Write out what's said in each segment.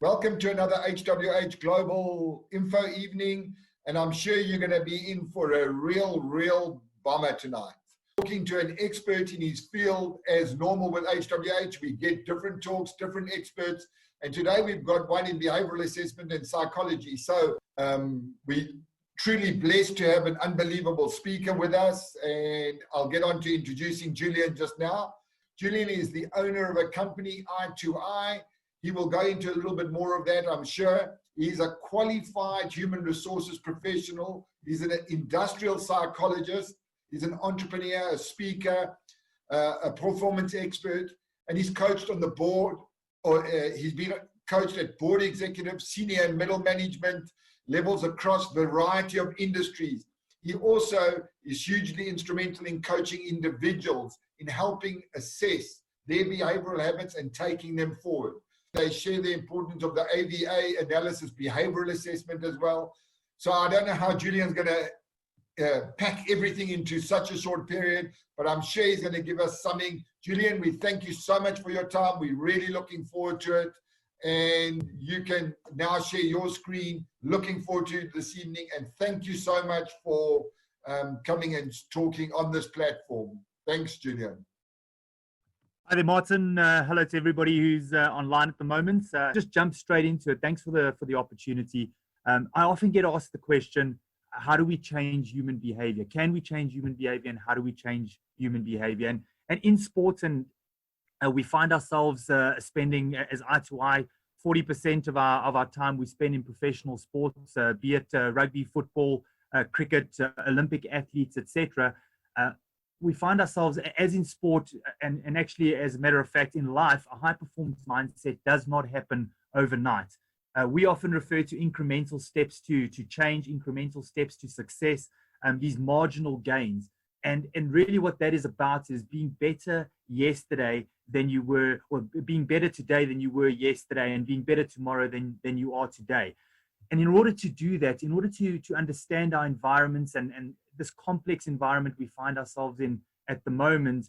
Welcome to another HWH Global Info Evening, and I'm sure you're going to be in for a real bomber tonight. Talking to an expert in his field. As normal with HWH, we get different talks, different experts, and today we've got one in behavioral assessment and psychology. So we're truly blessed to have an unbelievable speaker with us, and I'll get on to introducing Julian just now. Julian is the owner of a company, Eye2Eye. He will go into a little bit more of that, I'm sure. He's a qualified human resources professional. He's an industrial psychologist. He's an entrepreneur, a speaker, a performance expert, and he's coached on the board, or he's been coached at board executive, senior and middle management levels across a variety of industries. He also is hugely instrumental in coaching individuals in helping assess their behavioral habits and taking them forward. They share the importance of the AVA analysis, behavioral assessment as well. So I don't know how Julian's going to pack everything into such a short period, but I'm sure he's going to give us something. Julian, we thank you so much for your time. We're really looking forward to it. And you can now share your screen. Looking forward to it this evening. And thank you so much for coming and talking on this platform. Thanks, Julian. Hi there, Martin. Hello to everybody who's online at the moment. Just jump straight into it. Thanks for the opportunity. I often get asked the question, how do we change human behavior? Can we change human behavior, and how do we change human behavior? And in sports, and we find ourselves spending, as Eye2Eye, 40% of our time we spend in professional sports, be it rugby, football, cricket, Olympic athletes, etc. We find ourselves, as in sport, and actually, as a matter of fact, in life, a high-performance mindset does not happen overnight. We often refer to incremental steps to change, incremental steps to success, these marginal gains. And really what that is about is being better yesterday than you were, or being better today than you were yesterday, and being better tomorrow than you are today. And in order to do that, in order to understand our environments and this complex environment we find ourselves in at the moment,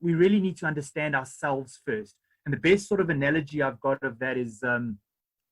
we really need to understand ourselves first. And the best sort of analogy I've got of that is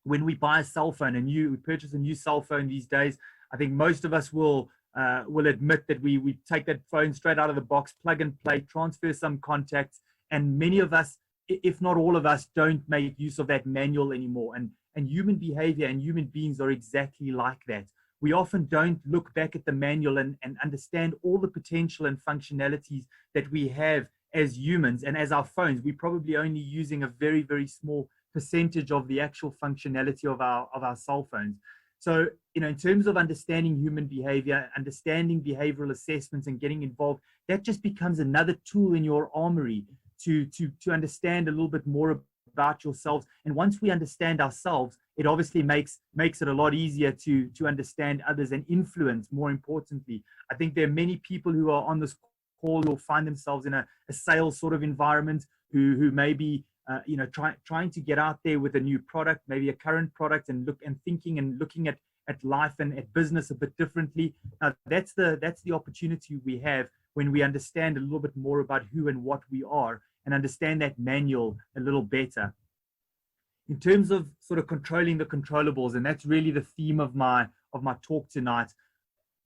when we buy a cell phone, we purchase a new cell phone these days. I think most of us will admit that we take that phone straight out of the box, plug and play, transfer some contacts, and many of us, if not all of us, don't make use of that manual anymore. And human behavior and human beings are exactly like that. We often don't look back at the manual and understand all the potential and functionalities that we have as humans. And as our phones, we're probably only using a very small percentage of the actual functionality of our cell phones. So, in terms of understanding human behavior, understanding behavioral assessments and getting involved, that just becomes another tool in your armory to understand a little bit more about yourselves. And once we understand ourselves, it obviously makes it a lot easier to understand others and influence, more importantly. I think there are many people who are on this call who will find themselves in a sales sort of environment, who may be trying to get out there with a new product, maybe a current product, and thinking and looking at life and at business a bit differently. That's the opportunity we have when we understand a little bit more about who and what we are, and understand that manual a little better. In terms of sort of controlling the controllables, and that's really the theme of my talk tonight,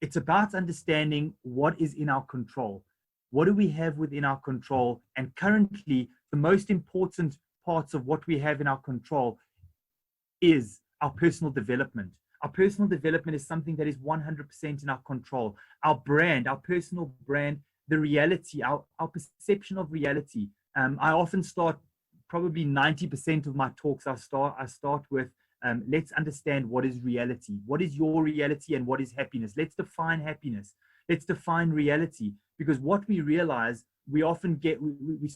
it's about understanding what is in our control. What do we have within our control? And currently, the most important parts of what we have in our control is our personal development. Our personal development is something that is 100% in our control. Our brand, our personal brand, the reality, our perception of reality. I often start, probably 90% of my talks, I start with, let's understand what is reality. What is your reality and what is happiness? Let's define happiness. Let's define reality. Because what we realize, we often get, we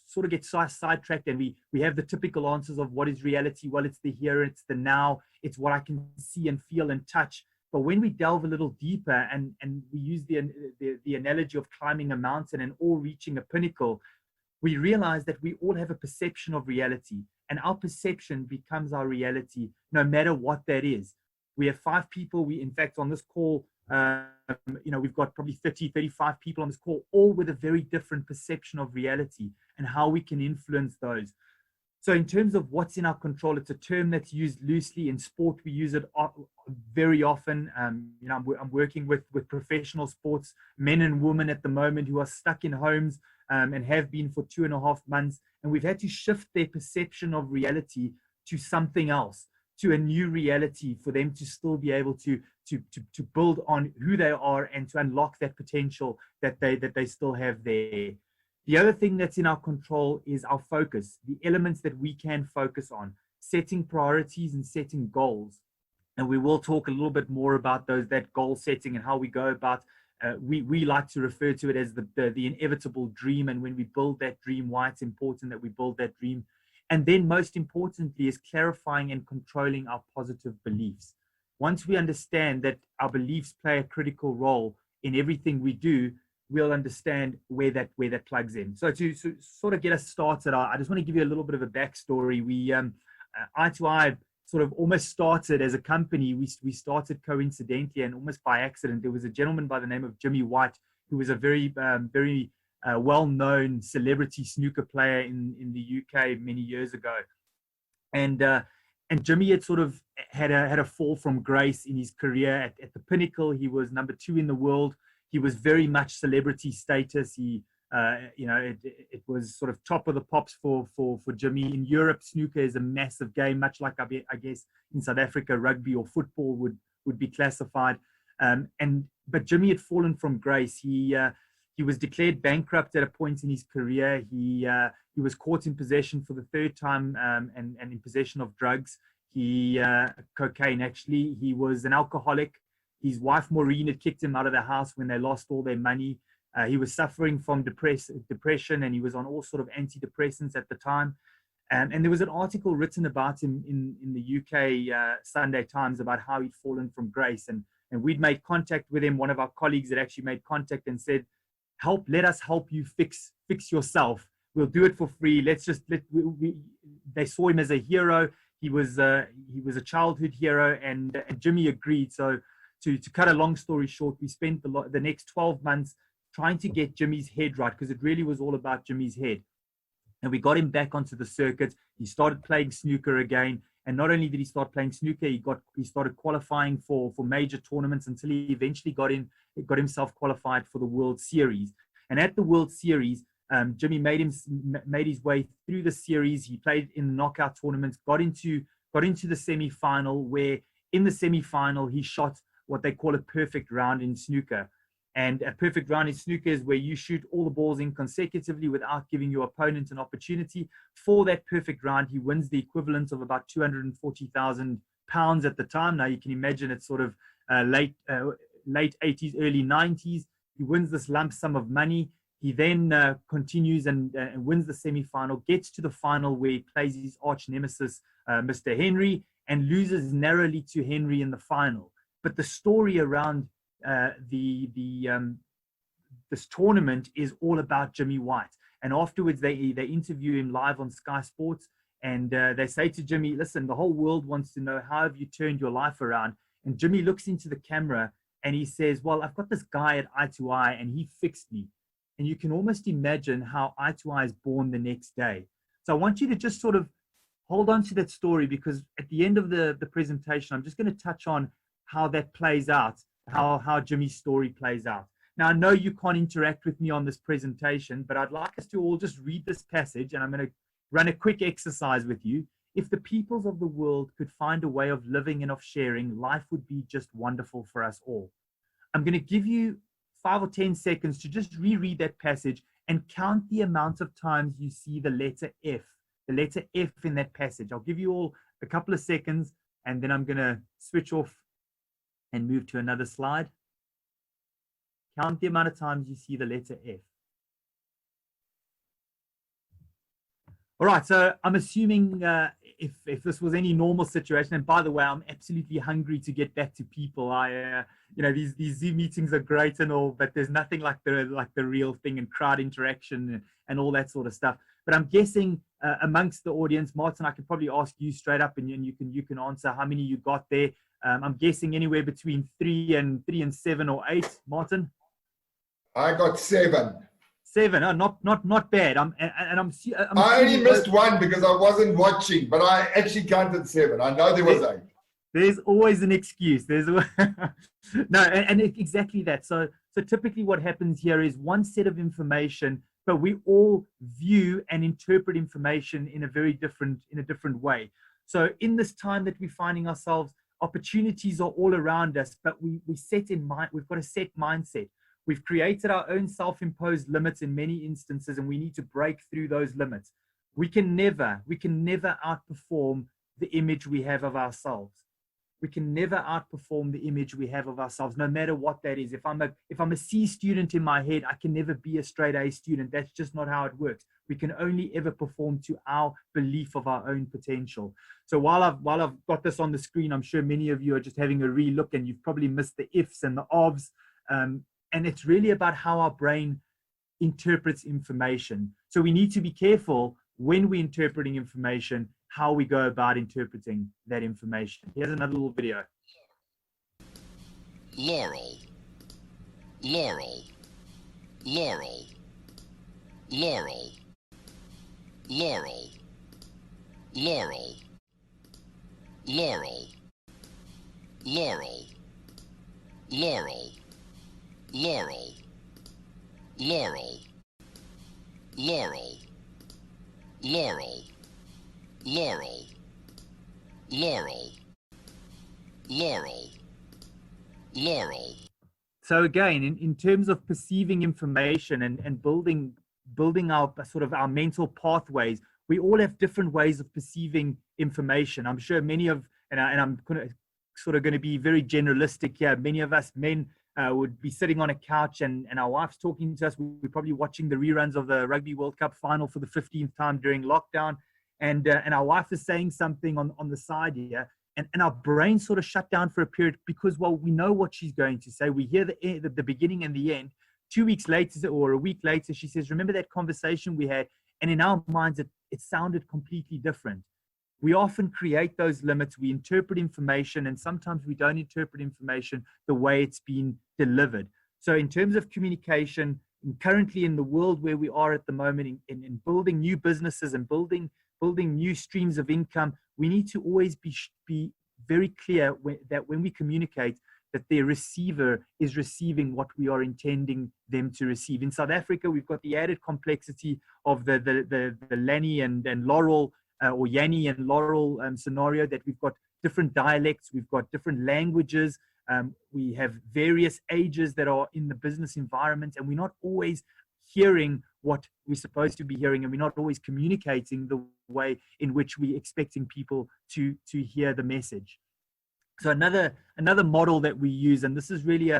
sort of get sidetracked, and we have the typical answers of what is reality. Well, it's the here, it's the now, it's what I can see and feel and touch. But when we delve a little deeper and we use the analogy of climbing a mountain and all reaching a pinnacle, we realize that we all have a perception of reality, and our perception becomes our reality, no matter what that is. We have 5 people. In fact, on this call, We've got probably 30, 35 people on this call, all with a very different perception of reality and how we can influence those. So in terms of what's in our control, it's a term that's used loosely. In sport, we use it very often. I'm working with professional sports, men and women at the moment who are stuck in homes and have been for 2.5 months. And we've had to shift their perception of reality to something else, to a new reality for them to still be able to build on who they are and to unlock that potential that they still have there. The other thing that's in our control is our focus, the elements that we can focus on, setting priorities and setting goals. And we will talk a little bit more about that goal setting and how we go about. We like to refer to it as the inevitable dream. And when we build that dream, why it's important that we build that dream. And then most importantly is clarifying and controlling our positive beliefs. Once we understand that our beliefs play a critical role in everything we do, we'll understand where that plugs in. So to sort of get us started, I just want to give you a little bit of a backstory. We I2I sort of almost started as a company. We started coincidentally and almost by accident. There was a gentleman by the name of Jimmy White, who was a very well-known celebrity snooker player in the UK many years ago, and Jimmy had sort of had a fall from grace in his career. At the pinnacle, he was number 2 in the world. He was very much celebrity status. It was sort of top of the pops for Jimmy. In Europe, snooker is a massive game, much like I guess in South Africa, rugby or football would be classified. But Jimmy had fallen from grace. He was declared bankrupt at a point in his career. He was caught in possession for the 3rd time and in possession of drugs. Cocaine actually. He was an alcoholic. His wife, Maureen, had kicked him out of the house when they lost all their money. He was suffering from depression, and he was on all sort of antidepressants at the time. And there was an article written about him in the UK Sunday Times about how he'd fallen from grace. And we'd made contact with him. One of our colleagues had actually made contact and said, let us help you fix yourself. We'll do it for free. They saw him as a hero. He was a childhood hero, and Jimmy agreed. So to cut a long story short, we spent the next 12 months trying to get Jimmy's head right, because it really was all about Jimmy's head. And we got him back onto the circuit. He started playing snooker again. And not only did he start playing snooker, he started qualifying for major tournaments until he eventually got himself qualified for the World Series. And at the World Series, Jimmy made his way through the series. He played in the knockout tournaments, got into the semi-final, where in the semi-final he shot what they call a perfect round in snooker. And a perfect round in snooker is where you shoot all the balls in consecutively without giving your opponent an opportunity. For that perfect round, he wins the equivalent of about £240,000 at the time. Now you can imagine it's sort of late 80s, early 90s. He wins this lump sum of money. He then continues and wins the semi-final, gets to the final where he plays his arch nemesis, Mr. Henry, and loses narrowly to Henry in the final. But the story around this tournament is all about Jimmy White. And afterwards, they interview him live on Sky Sports, and they say to Jimmy, listen, the whole world wants to know, how have you turned your life around? And Jimmy looks into the camera and he says, well, I've got this guy at I2I and he fixed me. And you can almost imagine how I2I is born the next day. So I want you to just sort of hold on to that story, because at the end of the presentation, I'm just going to touch on how that plays out, how Jimmy's story plays out. Now, I know you can't interact with me on this presentation, but I'd like us to all just read this passage, and I'm going to run a quick exercise with you. If the peoples of the world could find a way of living and of sharing, life would be just wonderful for us all. I'm going to give you 5 or 10 seconds to just reread that passage and count the amount of times you see the letter F in that passage. I'll give you all a couple of seconds, and then I'm going to switch off and move to another slide. Count the amount of times you see the letter F. All right, so I'm assuming if this was any normal situation, and by the way, I'm absolutely hungry to get back to people. These Zoom meetings are great and all, but there's nothing like the real thing, and crowd interaction and all that sort of stuff. But I'm guessing amongst the audience, Martin, I could probably ask you straight up, and you can answer how many you got there. I'm guessing anywhere between 3 and 7 or 8, Martin. I got 7. 7. Oh, not bad. I only missed one because I wasn't watching, but I actually counted 7. I know there was 8. There's always an excuse. No, and exactly that. So typically what happens here is one set of information, but we all view and interpret information in a different way. So in this time that we're finding ourselves, opportunities are all around us, but we set in mind, we've got a set mindset. We've created our own self-imposed limits in many instances, and we need to break through those limits. We can never outperform the image we have of ourselves. We can never outperform the image we have of ourselves, no matter what that is. If I'm a C student in my head, I can never be a straight A student. That's just not how it works. We can only ever perform to our belief of our own potential. So while I've got this on the screen, I'm sure many of you are just having a re-look, and you've probably missed the ifs and the ofs. And it's really about how our brain interprets information. So we need to be careful when we're interpreting information, how we go about interpreting that information. Here's another little video. Laurel, laurel, laurel, laurel, laurel, laurel, laurel, laurel, laurel, laurel, laurel, laurel, laurel, laurel, laurel, laurel, laurel. So again, in terms of perceiving information and building our sort of our mental pathways, we all have different ways of perceiving information. I'm sure many of, and I'm sort of going to be very generalistic here, many of us men would be sitting on a couch and our wife's talking to us. We're probably watching the reruns of the Rugby World Cup final for the 15th time during lockdown. And our wife is saying something on the side here. And our brain sort of shut down for a period because, well, we know what she's going to say. We hear the beginning and the end. 2 weeks later or a week later, she says, remember that conversation we had? And in our minds, it sounded completely different. We often create those limits. We interpret information, and sometimes we don't interpret information the way it's been delivered. So in terms of communication, currently in the world where we are at the moment, in building new businesses and building new streams of income, we need to always be very clear that when we communicate, that the receiver is receiving what we are intending them to receive. In South Africa, we've got the added complexity of the Lanny and Laurel or Yanni and Laurel scenario, that we've got different dialects, we've got different languages, we have various ages that are in the business environment, and we're not always hearing what we're supposed to be hearing, and we're not always communicating the way in which we're expecting people to hear the message. So another model that we use, and this is really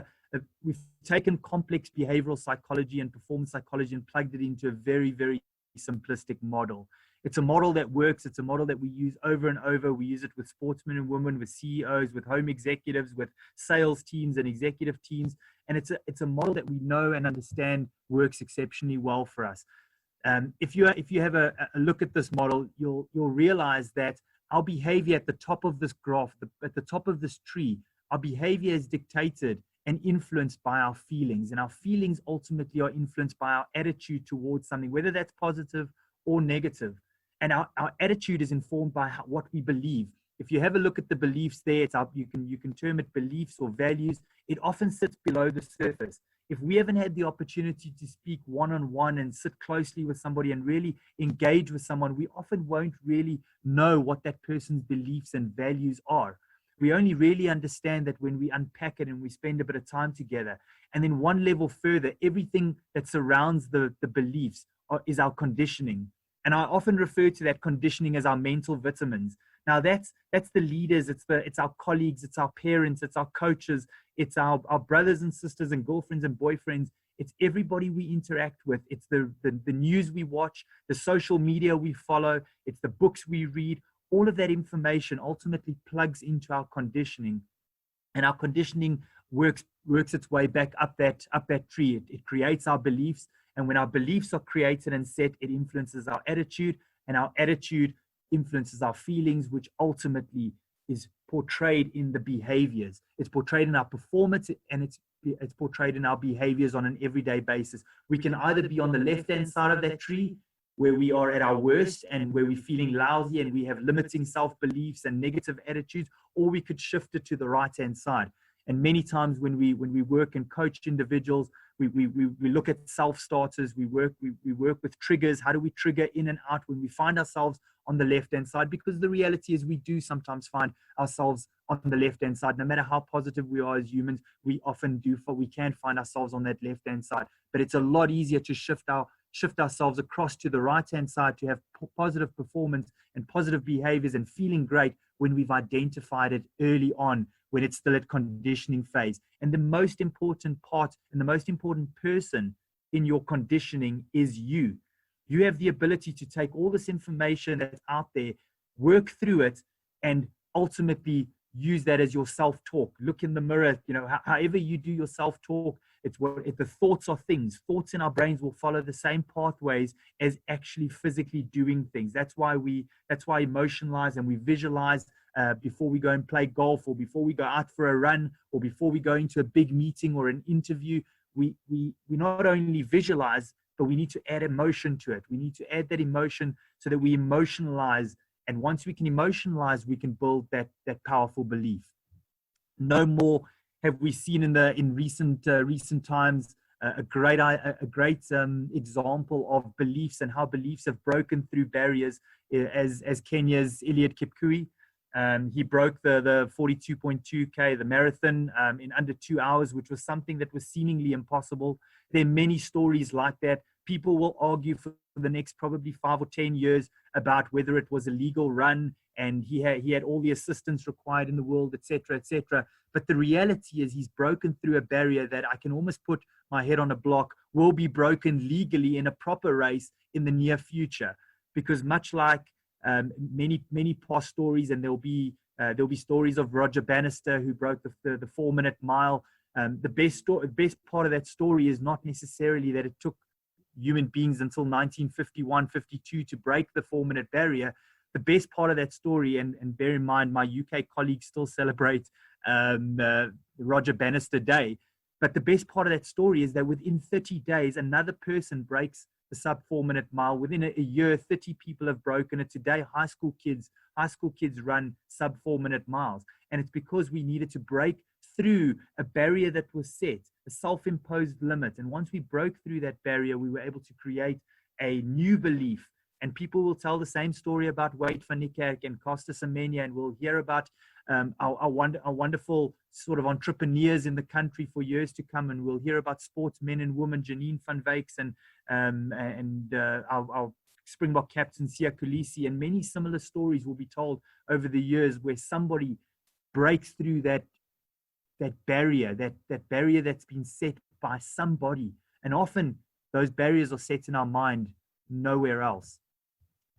we've taken complex behavioral psychology and performance psychology and plugged it into a very, very simplistic model. It's a model that works. It's a model that we use over and over. We use it with sportsmen and women, with CEOs, with home executives, with sales teams and executive teams. And it's a model that we know and understand works exceptionally well for us. If you have a look at this model, you'll realize that our behavior at the top of this graph, at the top of this tree, our behavior is dictated and influenced by our feelings. And our feelings ultimately are influenced by our attitude towards something, whether that's positive or negative. And our attitude is informed by what we believe. If you have a look at the beliefs there, you can term it beliefs or values. It often sits below the surface. If we haven't had the opportunity to speak one-on-one and sit closely with somebody and really engage with someone, we often won't really know what that person's beliefs and values are. We only really understand that when we unpack it and we spend a bit of time together. And then one level further, everything that surrounds the beliefs is our conditioning. And I often refer to that conditioning as our mental vitamins. Now that's the leaders, it's our colleagues, it's our parents, it's our coaches, it's our brothers and sisters and girlfriends and boyfriends. It's everybody we interact with. It's the news we watch, the social media we follow, it's the books we read. All of that information ultimately plugs into our conditioning, and our conditioning works its way back up that tree. It creates our beliefs. And when our beliefs are created and set, it influences our attitude, and our attitude influences our feelings, which ultimately is portrayed in the behaviors. It's portrayed in our performance, and it's portrayed in our behaviors on an everyday basis. We can either be on the left-hand side of that tree, where we are at our worst and where we're feeling lousy and we have limiting self-beliefs and negative attitudes, or we could shift it to the right-hand side. And many times when we work and coach individuals, we look at self-starters, we work with triggers. How do we trigger in and out when we find ourselves on the left-hand side? Because the reality is we do sometimes find ourselves on the left-hand side. No matter how positive we are as humans, we often we can find ourselves on that left-hand side. But it's a lot easier to shift ourselves across to the right-hand side to have positive performance and positive behaviors and feeling great when we've identified it early on, when it's still at conditioning phase. And the most important part and the most important person in your conditioning is you. You have the ability to take all this information that's out there, work through it, and ultimately use that as your self-talk. Look in the mirror, however you do your self-talk, the thoughts are things. Thoughts in our brains will follow the same pathways as actually physically doing things. That's why emotionalize and we visualize before we go and play golf, or before we go out for a run, or before we go into a big meeting or an interview. We not only visualize, but we need to add emotion to it. We need to add that emotion so that we emotionalize. And once we can emotionalize, we can build that powerful belief. No more have we seen in recent times a great example of beliefs and how beliefs have broken through barriers, as Kenya's Eliud Kipkui. He broke the 42.2K, the marathon, in under 2 hours, which was something that was seemingly impossible. There are many stories like that. People will argue for the next probably 5 or 10 years about whether it was a legal run and he had all the assistance required in the world, etc., etc. But the reality is he's broken through a barrier that I can almost put my head on a block will be broken legally in a proper race in the near future. Because much like many past stories, and there'll be stories of Roger Bannister who broke the 4-minute mile. The best part of that story is not necessarily that it took human beings until 1951, 52 to break the 4-minute barrier. The best part of that story, and bear in mind, my UK colleagues still celebrate Roger Bannister Day. But the best part of that story is that within 30 days, another person breaks the sub 4-minute mile. Within a year, 30 people have broken it. Today, high school kids run sub 4-minute miles. And it's because we needed to break through a barrier that was set, a self-imposed limit. And once we broke through that barrier, we were able to create a new belief. And people will tell the same story about Wade van Niekerk and Costa Semenya, and we'll hear about our wonderful sort of entrepreneurs in the country for years to come. And we'll hear about sportsmen and women, Janine van Wyks and our Springbok captain, Sia Kolisi, and many similar stories will be told over the years where somebody breaks through that barrier, that barrier that's been set by somebody. And often those barriers are set in our mind, nowhere else.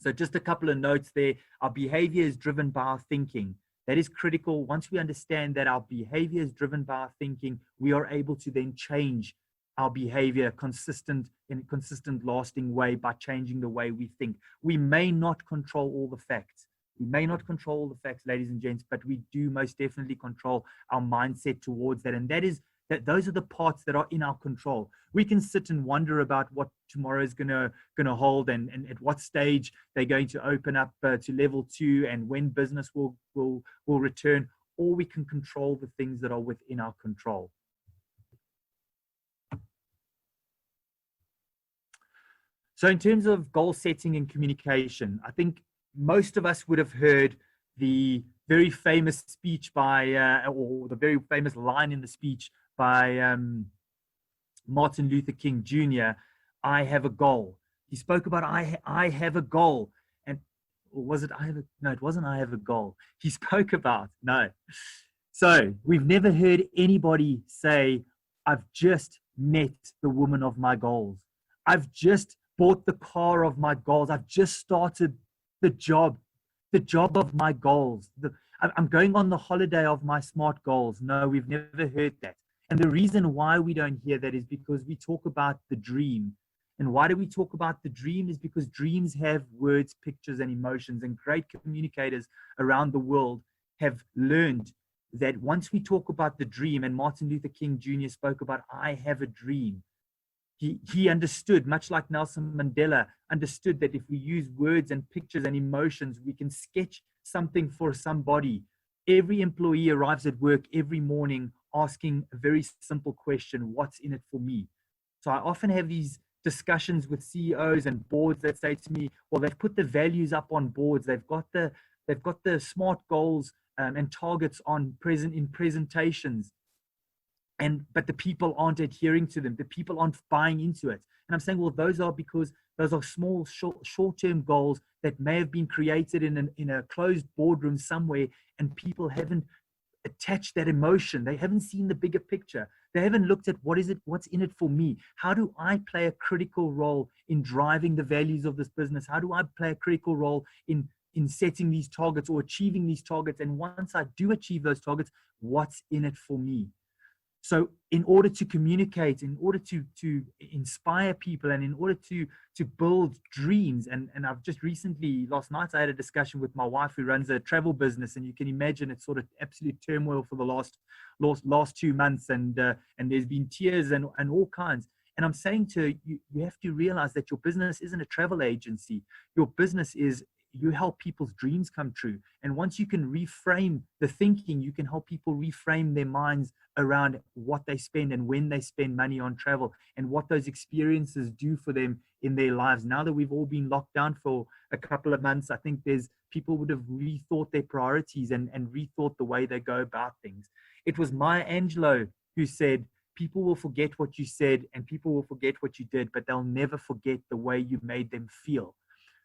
So just a couple of notes there. Our behavior is driven by our thinking. That is critical. Once we understand that our behavior is driven by our thinking, we are able to then change our behavior in a consistent, lasting way by changing the way we think. We may not control all the facts. We may not control all the facts, ladies and gents, but we do most definitely control our mindset towards that. And those are the parts that are in our control. We can sit and wonder about what tomorrow is gonna hold and at what stage they're going to open up to level 2 and when business will return, or we can control the things that are within our control. So in terms of goal setting and communication, I think most of us would have heard the very famous speech or the very famous line in the speech by Martin Luther King Jr., I have a goal. He spoke about I have a goal. And or was it no, it wasn't I have a goal. He spoke about, no. So we've never heard anybody say, I've just met the woman of my goals. I've just bought the car of my goals. I've just started the job of my goals. I'm going on the holiday of my SMART goals. No, we've never heard that. And the reason why we don't hear that is because we talk about the dream. And why do we talk about the dream? Is because dreams have words, pictures, and emotions. And great communicators around the world have learned that once we talk about the dream, and Martin Luther King Jr. spoke about, I have a dream. He understood, much like Nelson Mandela understood, that if we use words and pictures and emotions, we can sketch something for somebody. Every employee arrives at work every morning asking a very simple question: what's in it for me? So I often have these discussions with CEOs and boards that say to me, well, they've put the values up on boards, they've got the SMART goals and targets in presentations, but the people aren't adhering to them. The people aren't buying into it. And I'm saying, well, those are because those are small, short-term goals that may have been created in a closed boardroom somewhere, and people haven't attached that emotion. They haven't seen the bigger picture. They haven't looked at what's in it for me. How do I play a critical role in driving the values of this business? How do I play a critical role in setting these targets or achieving these targets? And once I do achieve those targets, what's in it for me? So in order to communicate, in order to inspire people, and in order to build dreams, and I've just recently, last night, I had a discussion with my wife who runs a travel business, and you can imagine it's sort of absolute turmoil for the last 2 months, and there's been tears and all kinds. And I'm saying to her, you have to realize that your business isn't a travel agency. Your business is, you help people's dreams come true. And once you can reframe the thinking, you can help people reframe their minds around what they spend and when they spend money on travel, and what those experiences do for them in their lives. Now that we've all been locked down for a couple of months, I think people would have rethought their priorities and rethought the way they go about things. It was Maya Angelou who said, people will forget what you said and people will forget what you did, but they'll never forget the way you made them feel.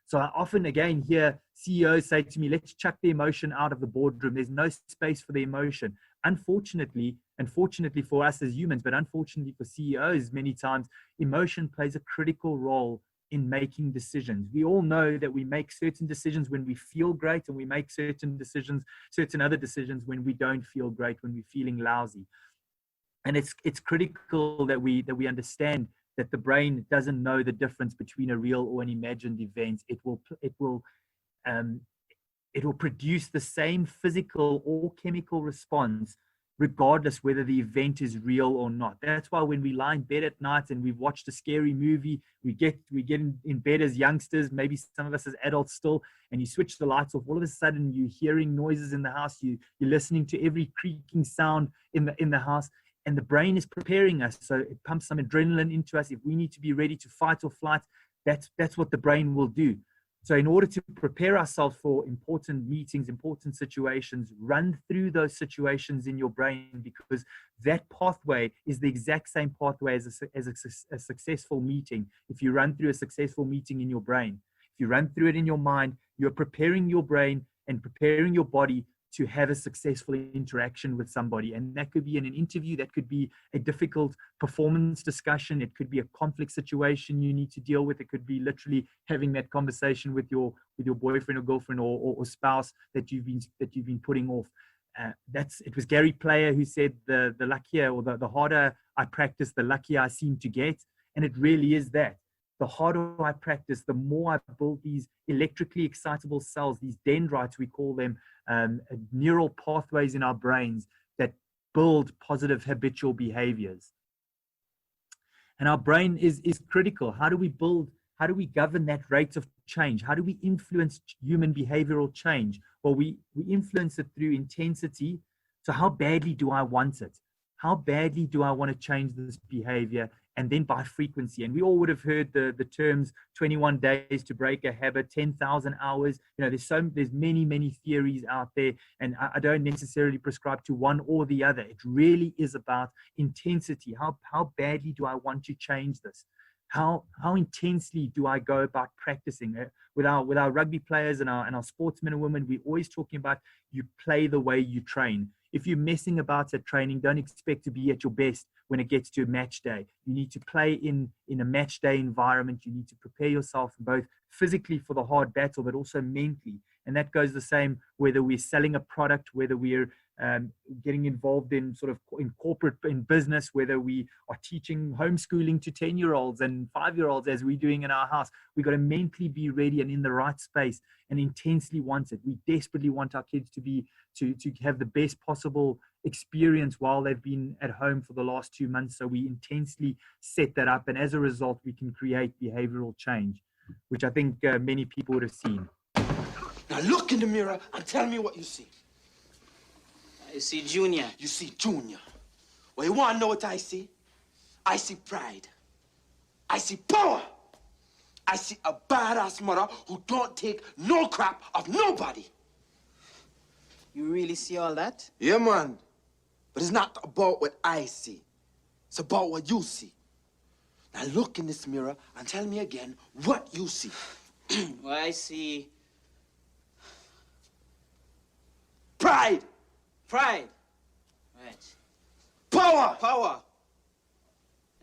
So I often, again, hear CEOs say to me, let's chuck the emotion out of the boardroom. There's no space for the emotion. Unfortunately for us as humans, but unfortunately for CEOs, many times, emotion plays a critical role in making decisions. We all know that we make certain decisions when we feel great, and we make certain other decisions when we don't feel great, when we're feeling lousy. And it's critical that we understand that the brain doesn't know the difference between a real or an imagined event. It will produce the same physical or chemical response regardless whether the event is real or not. That's why when we lie in bed at night and we've watched a scary movie, we get in bed as youngsters, maybe some of us as adults still, and you switch the lights off, all of a sudden you're hearing noises in the house, you're listening to every creaking sound in the house. And the brain is preparing us. So it pumps some adrenaline into us. If we need to be ready to fight or flight, that's what the brain will do. So in order to prepare ourselves for important meetings, important situations, run through those situations in your brain, because that pathway is the exact same pathway as a successful meeting. If you run through a successful meeting in your brain, if you run through it in your mind, you're preparing your brain and preparing your body to have a successful interaction with somebody. And that could be in an interview, that could be a difficult performance discussion, it could be a conflict situation you need to deal with, it could be literally having that conversation with your boyfriend or girlfriend or spouse that you've been putting off. It was Gary Player who said the luckier, or the harder I practice, the luckier I seem to get. And it really is that. The harder I practice, the more I build these electrically excitable cells, these dendrites, we call them, neural pathways in our brains that build positive habitual behaviors. And our brain is critical. How do we govern that rate of change? How do we influence human behavioral change? Well, we influence it through intensity. So how badly do I want it? How badly do I want to change this behavior? And then by frequency. And we all would have heard the terms 21 days to break a habit, 10,000 hours. There's many theories out there, and I don't necessarily prescribe to one or the other. It really is about intensity. How badly do I want to change this? How intensely do I go about practicing? With our rugby players and our sportsmen and women, we're always talking about you play the way you train. If you're messing about at training, don't expect to be at your best when it gets to a match day. You need to play in a match day environment. You need to prepare yourself both physically for the hard battle, but also mentally. And that goes the same whether we're selling a product, whether we're getting involved in sort of in corporate, in business, whether we are teaching homeschooling to 10-year-olds and 5-year-olds as we're doing in our house. We've got to mentally be ready and in the right space and intensely want it. We desperately want our kids to have the best possible experience while they've been at home for the last 2 months. So we intensely set that up. And as a result, we can create behavioral change, which I think many people would have seen. Now look in the mirror and tell me what you see. I see Junior. You see Junior. Well, you want to know what I see? I see pride. I see power. I see a badass mother who don't take no crap of nobody. You really see all that? Yeah, man. But it's not about what I see. It's about what you see. Now look in this mirror and tell me again what you see. Well, I see Pride. pride. Right. Power. Power.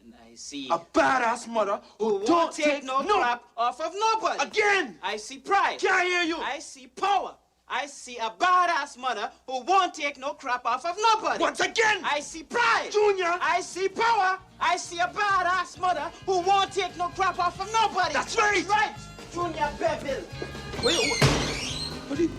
And I see A badass mother who who don't won't take no crap off of nobody. Again. I see pride. Can't hear you. I see power. I see a badass mother who won't take no crap off of nobody. Once again. I see pride. Junior. I see power. I see a badass mother who won't take no crap off of nobody. That's right. Right. Junior Bevel. What did...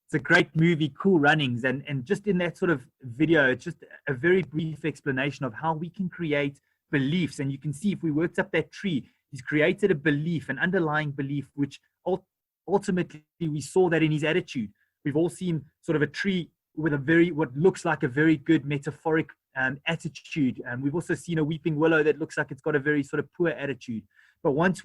It's a great movie, Cool Runnings. And just in that sort of video, it's just a very brief explanation of how we can create beliefs. And you can see if we worked up that tree, he's created a belief, an underlying belief, which ultimately we saw that in his attitude. We've all seen sort of a tree with what looks like a very good metaphoric attitude. And we've also seen a weeping willow that looks like it's got a very sort of poor attitude. But once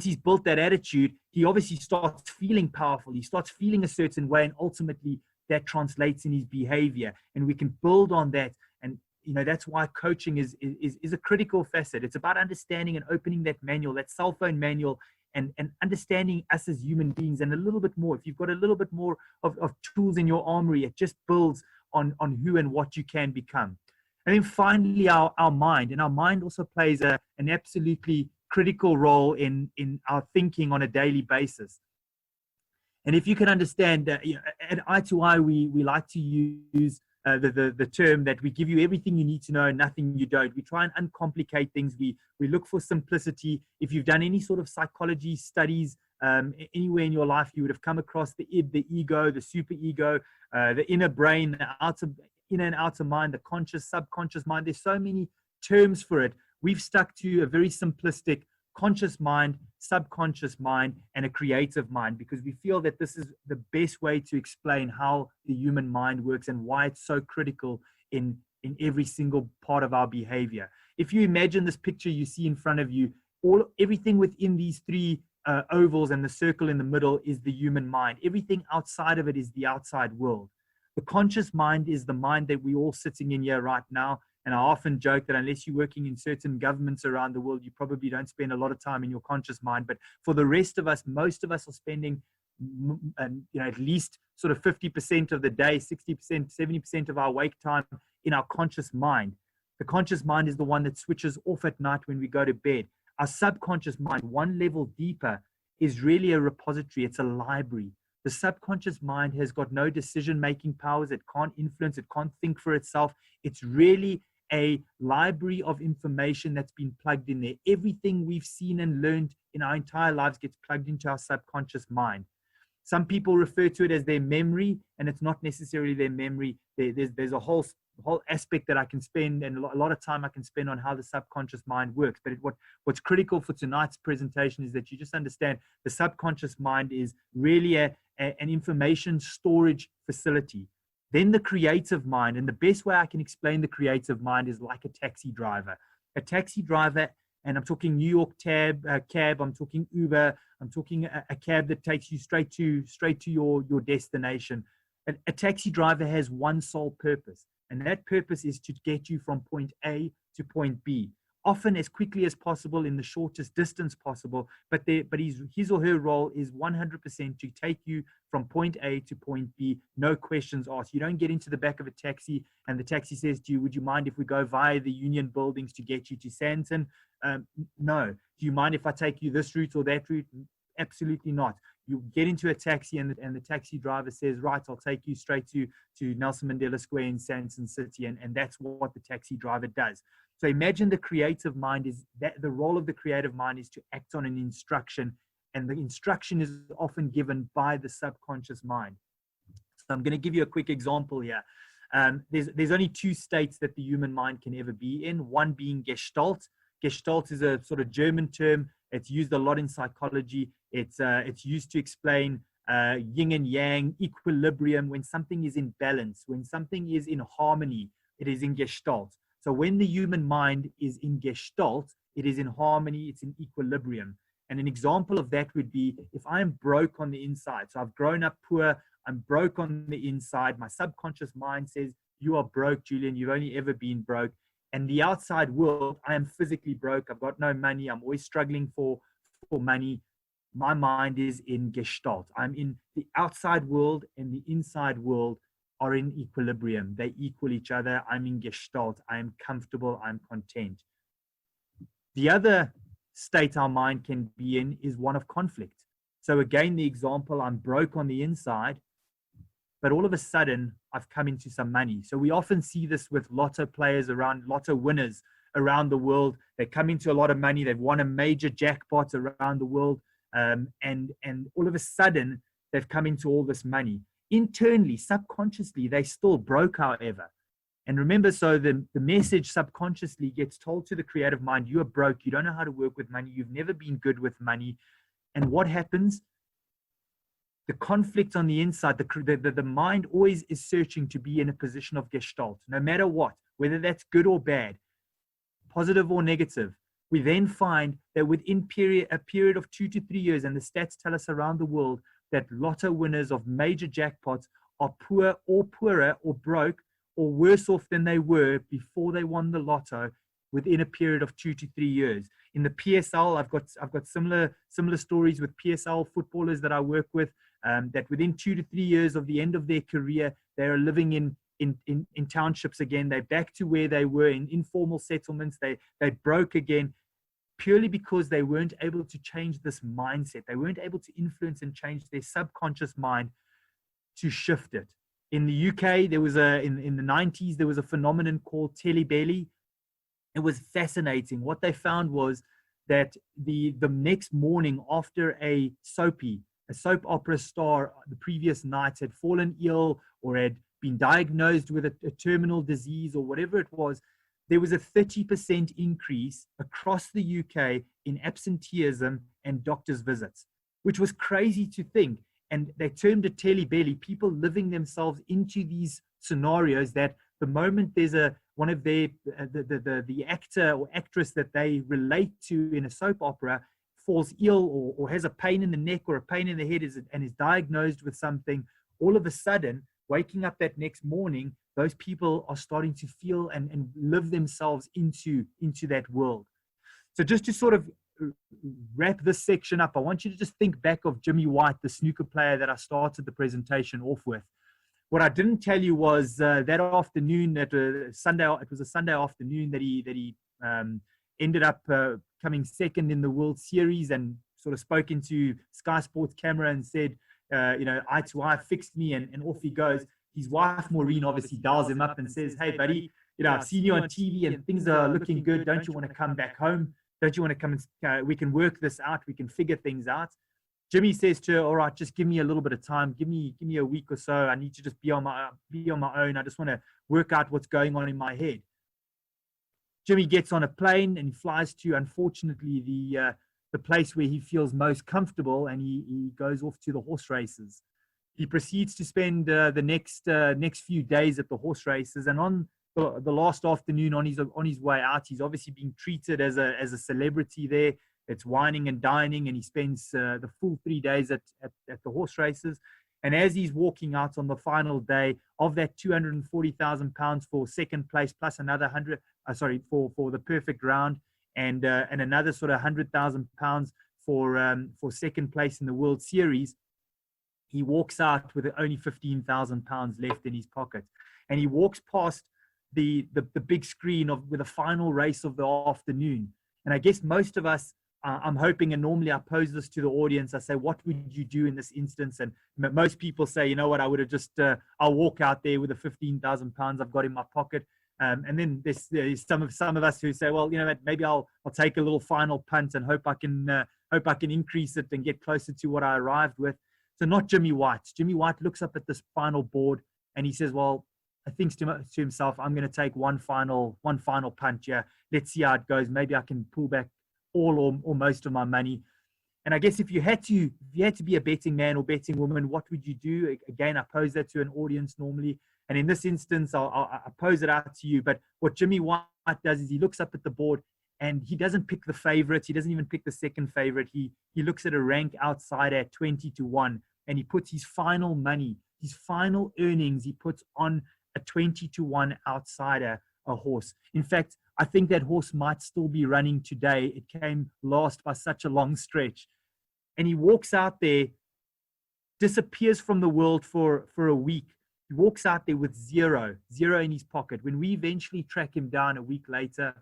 he's built that attitude, he obviously starts feeling powerful. He starts feeling a certain way, and ultimately that translates in his behavior. And we can build on that. And that's why coaching is a critical facet. It's about understanding and opening that manual, that cell phone manual, and understanding us as human beings, and a little bit more. If you've got a little bit more of tools in your armory, it just builds on who and what you can become. And then finally, our mind. And our mind also plays an absolutely critical role in our thinking on a daily basis. And if you can understand that, at I2I, we like to use the term that we give you everything you need to know and nothing you don't. We try and uncomplicate things. We look for simplicity. If you've done any sort of psychology studies anywhere in your life, you would have come across the id, the ego, the superego, the inner brain, the inner and outer mind, the conscious, subconscious mind. There's so many terms for it. We've stuck to a very simplistic conscious mind, subconscious mind, and a creative mind, because we feel that this is the best way to explain how the human mind works and why it's so critical in every single part of our behavior. If you imagine this picture you see in front of you, everything within these three ovals and the circle in the middle is the human mind. Everything outside of it is the outside world. The conscious mind is the mind that we're all sitting in here right now. And I often joke that unless you're working in certain governments around the world, you probably don't spend a lot of time in your conscious mind. But for the rest of us, most of us are spending at least sort of 50% of the day, 60%, 70% of our wake time in our conscious mind. The conscious mind is the one that switches off at night when we go to bed. Our subconscious mind, one level deeper, is really a repository. It's a library. The subconscious mind has got no decision-making powers. It can't influence. It can't think for itself. It's really a library of information that's been plugged in there. Everything we've seen and learned in our entire lives gets plugged into our subconscious mind. Some people refer to it as their memory, and it's not necessarily their memory. There's a whole aspect that I can spend, and a lot of time I can spend on how the subconscious mind works. But what's critical for tonight's presentation is that you just understand the subconscious mind is really an information storage facility. Then the creative mind, and the best way I can explain the creative mind is like a taxi driver. A taxi driver, and I'm talking New York cab, I'm talking Uber, I'm talking a cab that takes you straight to your destination. A taxi driver has one sole purpose, and that purpose is to get you from point A to point B, often as quickly as possible in the shortest distance possible. But his or her role is 100% to take you from point A to point B, no questions asked. You don't get into the back of a taxi and the taxi says to you, would you mind if we go via the Union buildings to get you to Sandton? No. Do you mind if I take you this route or that route? Absolutely not. You get into a taxi and the taxi driver says, right, I'll take you straight to Nelson Mandela Square in Sandton City. And that's what the taxi driver does. So imagine the creative mind is that the role of the creative mind is to act on an instruction, and the instruction is often given by the subconscious mind. So I'm going to give you a quick example here. There's only two states that the human mind can ever be in, one being Gestalt. Gestalt is a sort of German term. It's used a lot in psychology. It's used to explain yin and yang, equilibrium, when something is in balance, when something is in harmony, it is in Gestalt. So when the human mind is in Gestalt, it is in harmony, it's in equilibrium. And an example of that would be if I am broke on the inside. So I've grown up poor, I'm broke on the inside. My subconscious mind says, you are broke, Julian, you've only ever been broke. And the outside world, I am physically broke. I've got no money. I'm always struggling for money. My mind is in Gestalt. I'm in the outside world, and the inside world are in equilibrium. They equal each other. I'm in Gestalt. I am comfortable. I'm content. The other state our mind can be in is one of conflict. So again, the example, I'm broke on the inside, but all of a sudden I've come into some money. So we often see this with lotto players around, lotto winners around the world. They come into a lot of money. They've won a major jackpot around the world. And all of a sudden they've come into all this money. Internally, subconsciously, they still broke, however. And remember, so the message subconsciously gets told to the creative mind, you are broke. You don't know how to work with money. You've never been good with money. And what happens? The conflict on the inside, the mind always is searching to be in a position of Gestalt, no matter what, whether that's good or bad, positive or negative. We then find that within a period of 2 to 3 years, and the stats tell us around the world that lotto winners of major jackpots are poor or poorer or broke or worse off than they were before they won the lotto within a period of 2 to 3 years. In the PSL, I've got similar stories with PSL footballers that I work with, that within 2 to 3 years of the end of their career, they are living in townships again. They're back to where they were in informal settlements. They broke again, purely because they weren't able to change this mindset. They weren't able to influence and change their subconscious mind to shift it. In the UK, there was in the 90s, there was a phenomenon called telebelly. It was fascinating. What they found was that the next morning after a soap opera star the previous night had fallen ill or had been diagnosed with a terminal disease or whatever it was, there was a 30% increase across the UK in absenteeism and doctor's visits, which was crazy to think. And they termed it telebelly, people living themselves into these scenarios that the moment there's one of the actor or actress that they relate to in a soap opera falls ill or has a pain in the neck or a pain in the head and is diagnosed with something, all of a sudden, waking up that next morning, those people are starting to feel and live themselves into that world. So just to sort of wrap this section up, I want you to just think back of Jimmy White, the snooker player that I started the presentation off with. What I didn't tell you was that afternoon, it was a Sunday afternoon that he ended up coming second in the World Series and sort of spoke into Sky Sports camera and said, eye to eye, fixed me, and off he goes. His wife, Maureen, obviously dials him up and says, hey, buddy, I've seen you on TV and things are looking good. Don't you want to come back home? Don't you want to come and we can work this out? We can figure things out. Jimmy says to her, all right, just give me a little bit of time. Give me a week or so. I need to just be on my own. I just want to work out what's going on in my head. Jimmy gets on a plane and he flies to, unfortunately, the place where he feels most comfortable, and he goes off to the horse races. He proceeds to spend the next few days at the horse races, and on the last afternoon on his way out, he's obviously being treated as a celebrity there. It's wining and dining, and he spends the full 3 days at the horse races. And as he's walking out on the final day of that £240,000 for second place, plus another for the perfect round, and another sort of £100,000 for second place in the World Series, he walks out with only £15,000 left in his pocket, and he walks past the big screen with the final race of the afternoon. And I guess most of us I'm hoping, and normally I pose this to the audience, I say, what would you do in this instance? And most people say, you know what, I would have just, I'll walk out there with the 15,000 pounds I've got in my pocket. And then there's some of us who say, well, you know, maybe I'll take a little final punt and hope I can increase it and get closer to what I arrived with. So not Jimmy White. Jimmy White looks up at this final board and he says, well, I think to himself, I'm going to take one final punt. Yeah, let's see how it goes. Maybe I can pull back all or most of my money. And I guess if you had to be a betting man or betting woman, what would you do? Again, I pose that to an audience normally. And in this instance, I pose it out to you. But what Jimmy White does is he looks up at the board and he doesn't pick the favorite. He doesn't even pick the second favorite. He looks at a rank outside at 20-1 and he puts his final money, his final earnings, he puts on a 20-1 outsider, a horse. In fact, I think that horse might still be running today. It came last by such a long stretch. And he walks out there, disappears from the world for a week. He walks out there with zero in his pocket. When we eventually track him down a week later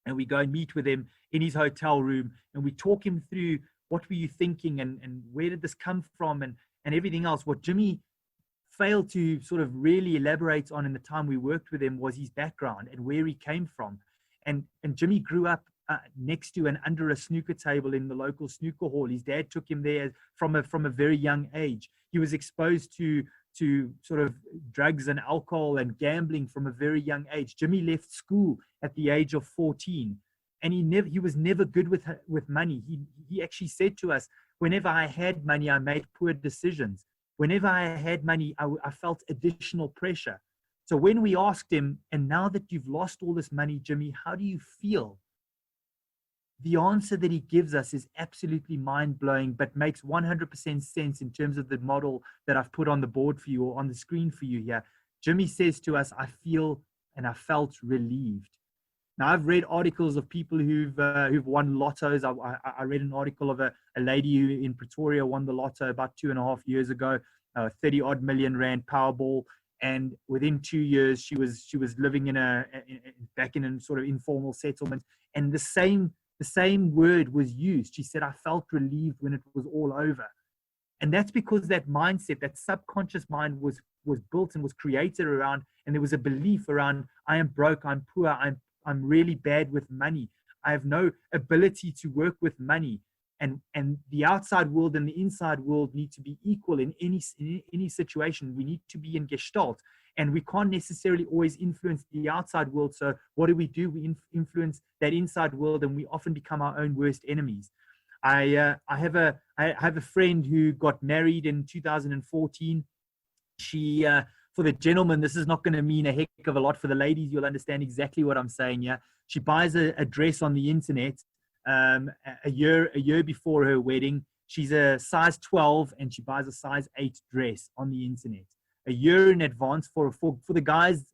and we go and meet with him in his hotel room and we talk him through what were you thinking and where did this come from and everything else, what Jimmy failed to sort of really elaborate on in the time we worked with him was his background and where he came from. And Jimmy grew up next to and under a snooker table in the local snooker hall. His dad took him there from a very young age. He was exposed to sort of drugs and alcohol and gambling from a very young age. Jimmy left school at the age of 14 and he was never good with money. He actually said to us, whenever I had money, I made poor decisions. Whenever I had money, I felt additional pressure. So when we asked him, and now that you've lost all this money, Jimmy, how do you feel? The answer that he gives us is absolutely mind-blowing, but makes 100% sense in terms of the model that I've put on the board for you or on the screen for you here. Jimmy says to us, I feel and I felt relieved. Now, I've read articles of people who've won lottos. I read an article of a lady who in Pretoria won the lotto about 2.5 years ago, 30-odd million rand Powerball. And within 2 years, she was living back in a sort of informal settlement. And the same word was used. She said, I felt relieved when it was all over. And that's because that mindset, that subconscious mind was built and was created around, and there was a belief around, I am broke, I'm poor, I'm really bad with money. I have no ability to work with money. And the outside world and the inside world need to be equal in any situation. We need to be in gestalt. And we can't necessarily always influence the outside world. So what do? We influence that inside world, and we often become our own worst enemies. I have a friend who got married in 2014. She, for the gentlemen, this is not going to mean a heck of a lot. For the ladies, you'll understand exactly what I'm saying. Yeah, she buys a dress on the internet a year before her wedding. She's a size 12 and she buys a size 8 dress on the internet a year in advance. For the guys,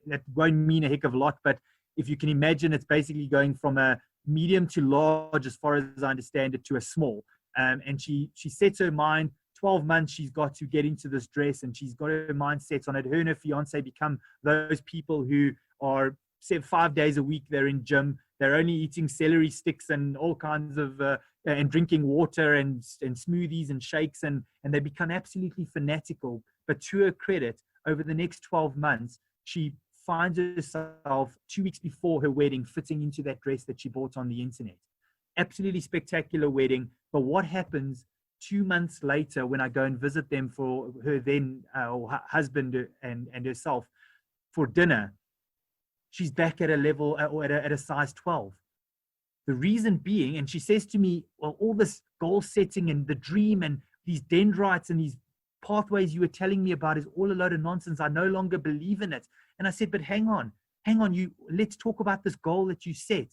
that won't mean a heck of a lot, but if you can imagine, it's basically going from a medium to large, as far as I understand it, to a small. And she sets her mind, 12 months she's got to get into this dress, and she's got her mind set on it. Her and her fiance become those people who are 5 days a week, they're in gym, they're only eating celery sticks and all kinds of and drinking water and smoothies and shakes, and they become absolutely fanatical. But to her credit, over the next 12 months, she finds herself 2 weeks before her wedding fitting into that dress that she bought on the internet. Absolutely spectacular wedding. But what happens 2 months later when I go and visit them for her then or husband and herself for dinner? She's back at a level or at a size 12. The reason being, and she says to me, well, all this goal setting and the dream and these dendrites and these pathways you were telling me about is all a load of nonsense. I no longer believe in it. And I said, but hang on, let's talk about this goal that you set.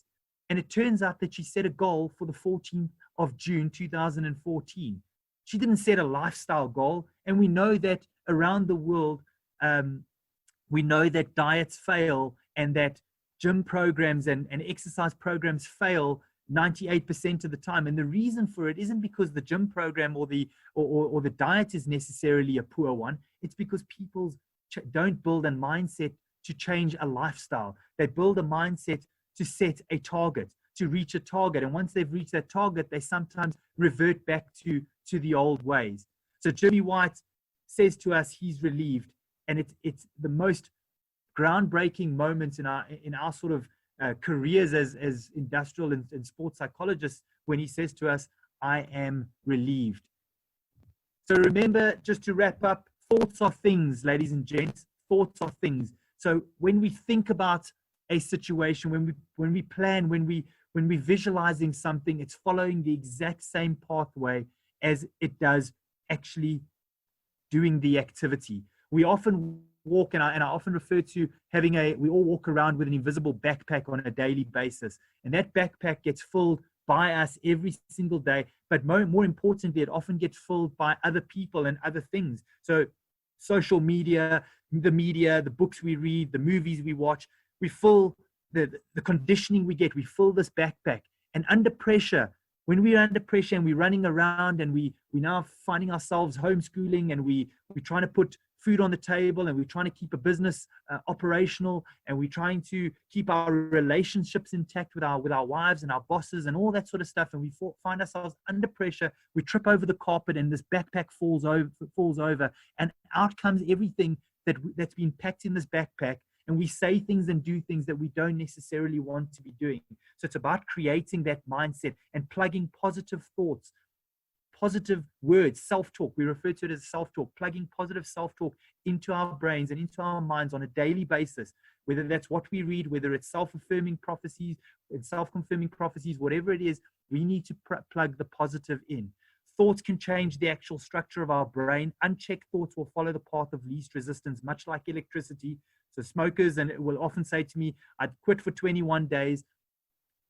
And it turns out that she set a goal for the 14th of June, 2014. She didn't set a lifestyle goal. And we know that around the world, we know that diets fail and that gym programs and exercise programs fail 98% of the time. And the reason for it isn't because the gym program or the diet is necessarily a poor one. It's because people don't build a mindset to change a lifestyle. They build a mindset to set a target. to reach a target. And once they've reached that target, they sometimes revert back to the old ways. So Jimmy White says to us he's relieved. And it's the most groundbreaking moment in our sort of careers as industrial and sports psychologists, when he says to us, I am relieved. So remember, just to wrap up, thoughts are things, ladies and gents. Thoughts are things. So when we think about a situation, when we plan, when we're visualizing something, it's following the exact same pathway as it does actually doing the activity. We often walk, and I often refer to we all walk around with an invisible backpack on a daily basis. And that backpack gets filled by us every single day. But more importantly, it often gets filled by other people and other things. So social media, the books we read, the movies we watch, we fill the conditioning we get, we fill this backpack. And under pressure, when we're under pressure and we're running around and we now finding ourselves homeschooling, and we're trying to put food on the table, and we're trying to keep a business operational, and we're trying to keep our relationships intact with our wives and our bosses and all that sort of stuff, and we find ourselves under pressure, we trip over the carpet and this backpack falls over, and out comes everything that's been packed in this backpack, and we say things and do things that we don't necessarily want to be doing. So it's about creating that mindset and plugging positive thoughts, positive words, self-talk. We refer to it as self-talk, plugging positive self-talk into our brains and into our minds on a daily basis, whether that's what we read, whether it's self-affirming prophecies and self-confirming prophecies, whatever it is, we need to plug the positive in. Thoughts can change the actual structure of our brain. Unchecked thoughts will follow the path of least resistance, much like electricity. So smokers will often say to me, I'd quit for 21 days.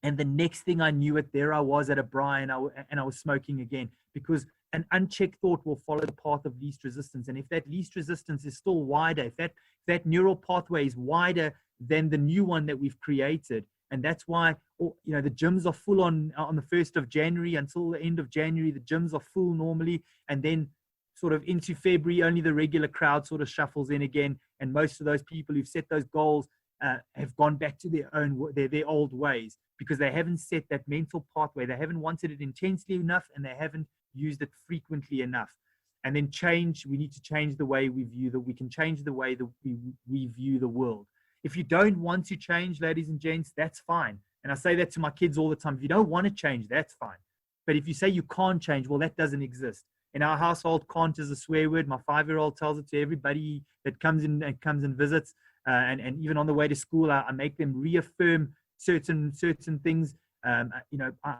And the next thing I knew it, there I was at a braai and I was smoking again, because an unchecked thought will follow the path of least resistance. And if that least resistance is still wider, if that neural pathway is wider than the new one that we've created, and that's why the gyms are full on the 1st of January until the end of January, the gyms are full normally, and then sort of into February, only the regular crowd sort of shuffles in again. And most of those people who've set those goals have gone back to their old ways, because they haven't set that mental pathway. They haven't wanted it intensely enough, and they haven't used it frequently enough. And then we need to change the way we can change the way that we view the world. If you don't want to change, ladies and gents, that's fine. And I say that to my kids all the time. If you don't want to change, that's fine. But if you say you can't change, well, that doesn't exist. In our household, can't is a swear word. My 5-year-old tells it to everybody that comes and visits. And even on the way to school, I make them reaffirm certain things. I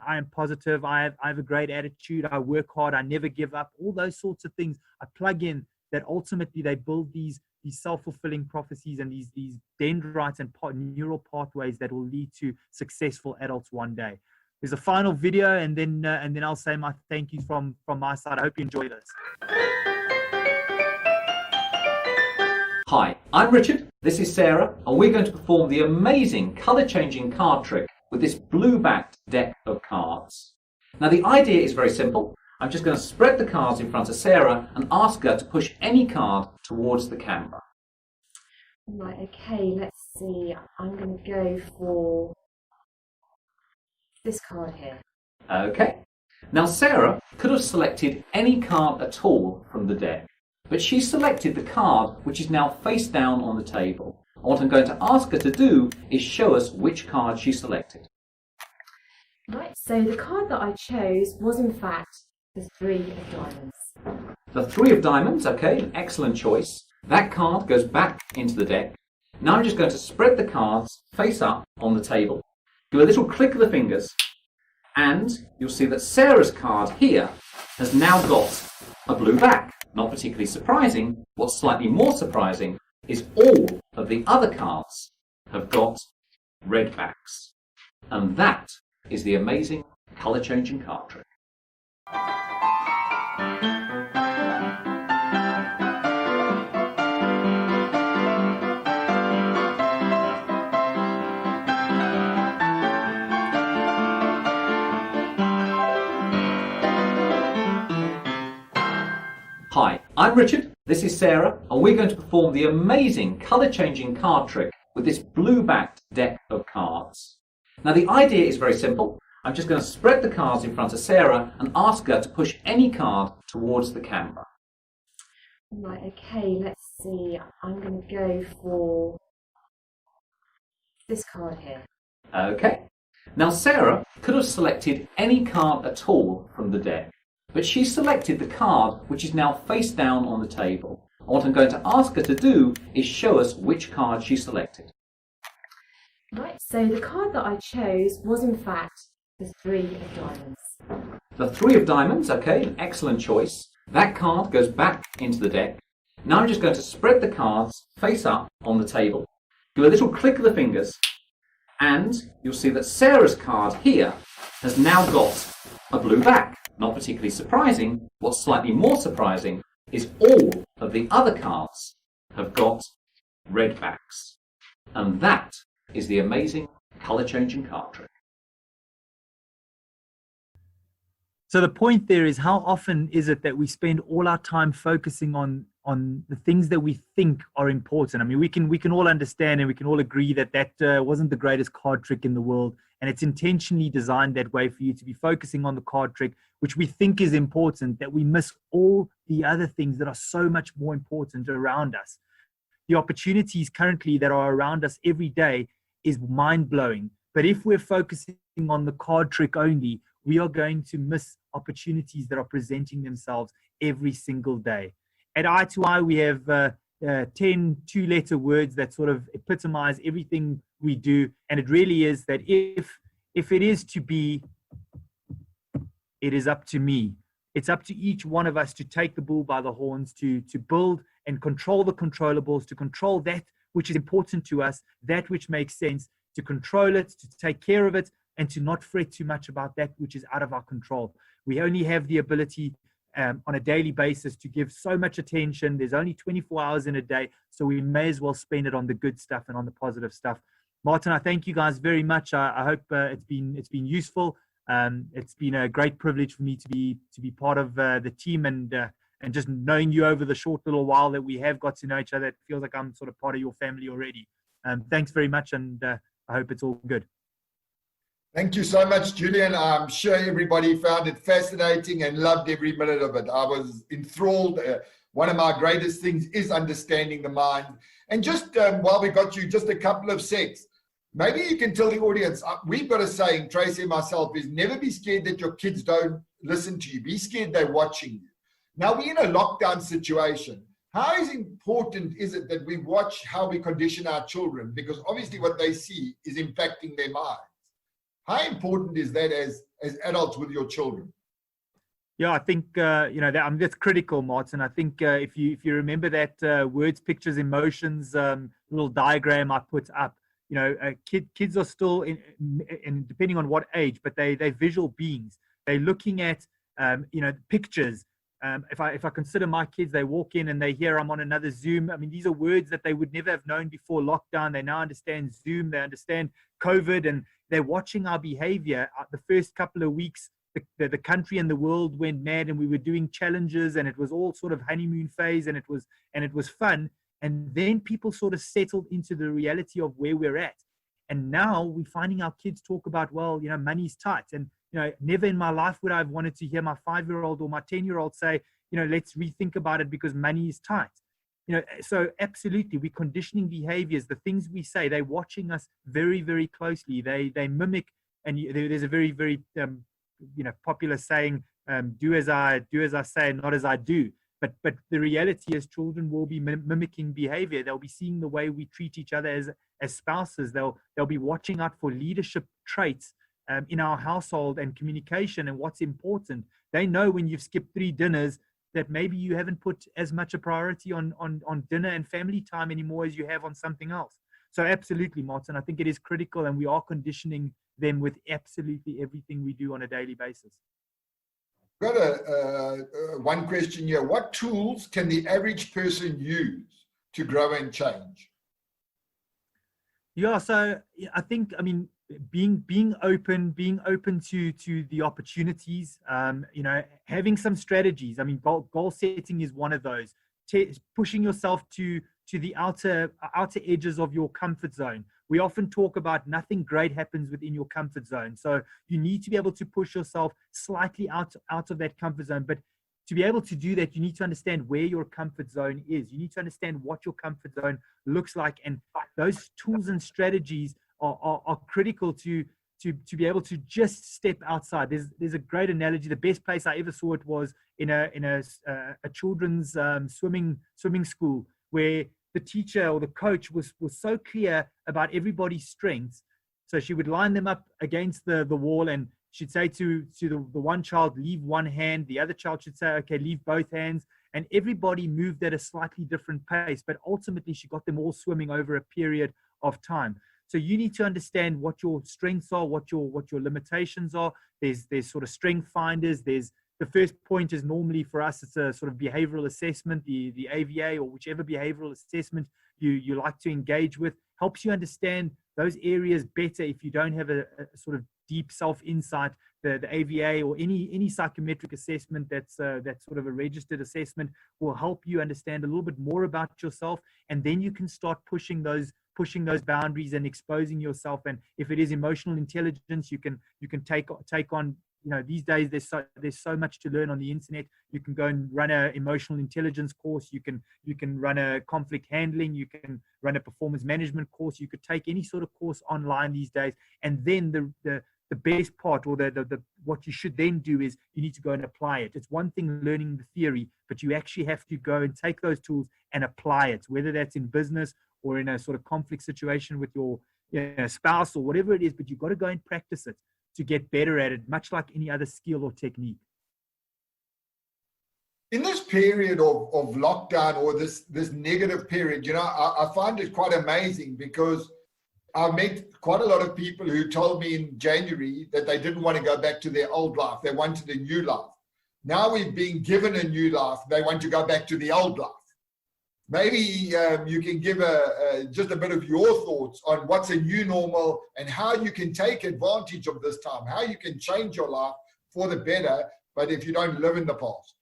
am positive. I have a great attitude. I work hard. I never give up. All those sorts of things I plug in, that ultimately they build these self-fulfilling prophecies and these dendrites and neural pathways that will lead to successful adults one day. There's a final video, and then I'll say my thank yous from my side. I hope you enjoy this. Hi, I'm Richard, this is Sarah, and we're going to perform the amazing colour-changing card trick with this blue-backed deck of cards. Now the idea is very simple. I'm just going to spread the cards in front of Sarah and ask her to push any card towards the camera. Right, okay, let's see. I'm going to go for this card here. Okay. Now Sarah could have selected any card at all from the deck, but she selected the card which is now face down on the table. And what I'm going to ask her to do is show us which card she selected. Right, so the card that I chose was in fact the 3 of diamonds. The 3 of diamonds, okay, an excellent choice. That card goes back into the deck. Now I'm just going to spread the cards face up on the table. Do a little click of the fingers, and you'll see that Sarah's card here has now got a blue back. Not particularly surprising. What's slightly more surprising is all of the other cards have got red backs. And that is the amazing colour-changing card trick. Hi, I'm Richard, this is Sarah, and we're going to perform the amazing colour-changing card trick with this blue-backed deck of cards. Now the idea is very simple. I'm just going to spread the cards in front of Sarah and ask her to push any card towards the camera. Right, okay, let's see. I'm going to go for this card here. Okay. Now Sarah could have selected any card at all from the deck, but she selected the card which is now face down on the table. And what I'm going to ask her to do is show us which card she selected. Right, so the card that I chose was in fact the 3 of diamonds. The 3 of diamonds, okay, an excellent choice. That card goes back into the deck. Now I'm just going to spread the cards face up on the table. Do a little click of the fingers, and you'll see that Sarah's card here has now got a blue back. Not particularly surprising. What's slightly more surprising is all of the other cards have got red backs. And that is the amazing colour-changing card trick. So the point there is, how often is it that we spend all our time focusing on the things that we think are important? I mean, we can all understand and we can all agree that wasn't the greatest card trick in the world, and it's intentionally designed that way for you to be focusing on the card trick, which we think is important, that we miss all the other things that are so much more important around us. The opportunities currently that are around us every day is mind-blowing. But if we're focusing on the card trick only, we are going to miss opportunities that are presenting themselves every single day. At Eye to Eye, we have 10 two-letter words that sort of epitomize everything we do. And it really is that if it is to be, it is up to me. It's up to each one of us to take the bull by the horns, to build and control the controllables, to control that which is important to us, that which makes sense, to control it, to take care of it, and to not fret too much about that which is out of our control. We only have the ability on a daily basis to give so much attention. There's only 24 hours in a day, so we may as well spend it on the good stuff and on the positive stuff. Martin, I thank you guys very much. I hope it's been useful. It's been a great privilege for me to be part of the team, and just knowing you over the short little while that we have got to know each other, it feels like I'm sort of part of your family already. Thanks very much, and I hope it's all good. Thank you so much, Julian. I'm sure everybody found it fascinating and loved every minute of it. I was enthralled. One of my greatest things is understanding the mind. And just while we got you, just a couple of secs. Maybe you can tell the audience, we've got a saying, Tracy and myself, is never be scared that your kids don't listen to you. Be scared they're watching you. Now, we're in a lockdown situation. How important is it that we watch how we condition our children? Because obviously what they see is impacting their minds. How important is that as adults with your children? Yeah, I think that's critical, Martin. I think if you remember that words, pictures, emotions little diagram I put up, kids are still in depending on what age, but they're visual beings. They're looking at pictures. If I consider my kids, they walk in and they hear I'm on another Zoom. I mean, these are words that they would never have known before lockdown. They now understand Zoom. They understand COVID, and they're watching our behavior. The first couple of weeks, the country and the world went mad, and we were doing challenges, and it was all sort of honeymoon phase, and it was fun. And then people sort of settled into the reality of where we're at. And now we're finding our kids talk about, well, money's tight. And never in my life would I have wanted to hear my 5-year-old or my 10-year-old say, let's rethink about it because money is tight. So absolutely, we're conditioning behaviors. The things we say, they're watching us very, very closely. They mimic, and there's a very, very popular saying, do as I say, not as I do. But the reality is, children will be mimicking behavior. They'll be seeing the way we treat each other as spouses. They'll be watching out for leadership traits in our household and communication and what's important. They know when you've skipped 3 dinners that maybe you haven't put as much a priority on dinner and family time anymore as you have on something else. So absolutely, Martin, I think it is critical, and we are conditioning them with absolutely everything we do on a daily basis. I've got one question here. What tools can the average person use to grow and change? Yeah, so I think, being open to the opportunities, having some strategies. Goal setting is one of those. Pushing yourself to the outer edges of your comfort zone. we often talk about nothing great happens within your comfort zone. So you need to be able to push yourself slightly out of that comfort zone. But to be able to do that, you need to understand where your comfort zone is. You need to understand what your comfort zone looks like. And those tools and strategies are critical to be able to just step outside. There's a great analogy. The best place I ever saw it was in a children's swimming school, where the teacher or the coach was so clear about everybody's strengths. So she would line them up against the wall, and she'd say to the one child, leave one hand. The other child should say, okay, leave both hands. And everybody moved at a slightly different pace, but ultimately she got them all swimming over a period of time. So you need to understand what your strengths are, what your limitations are. There's sort of strength finders. There's the first point is normally for us, it's a sort of behavioral assessment, the AVA or whichever behavioral assessment you like to engage with, helps you understand those areas better. If you don't have a sort of deep self-insight, the AVA or any psychometric assessment that's sort of a registered assessment will help you understand a little bit more about yourself, and then you can start pushing those boundaries and exposing yourself. And if it is emotional intelligence, you can take on, you know, these days there's so much to learn on the internet. You can go and run an emotional intelligence course. You can run a conflict handling. You can run a performance management course. You could take any sort of course online these days. And then the best part, or the what you should then do, is you need to go and apply it. It's one thing learning the theory, but you actually have to go and take those tools and apply it, whether that's in business or in a sort of conflict situation with your spouse or whatever it is. But you've got to go and practice it to get better at it, much like any other skill or technique. In this period of lockdown, or this negative period, you know, I find it quite amazing, because I met quite a lot of people who told me in January that they didn't want to go back to their old life. They wanted a new life. Now we've been given a new life. They want to go back to the old life. Maybe you can give just a bit of your thoughts on what's a new normal and how you can take advantage of this time, how you can change your life for the better, but if you don't live in the past.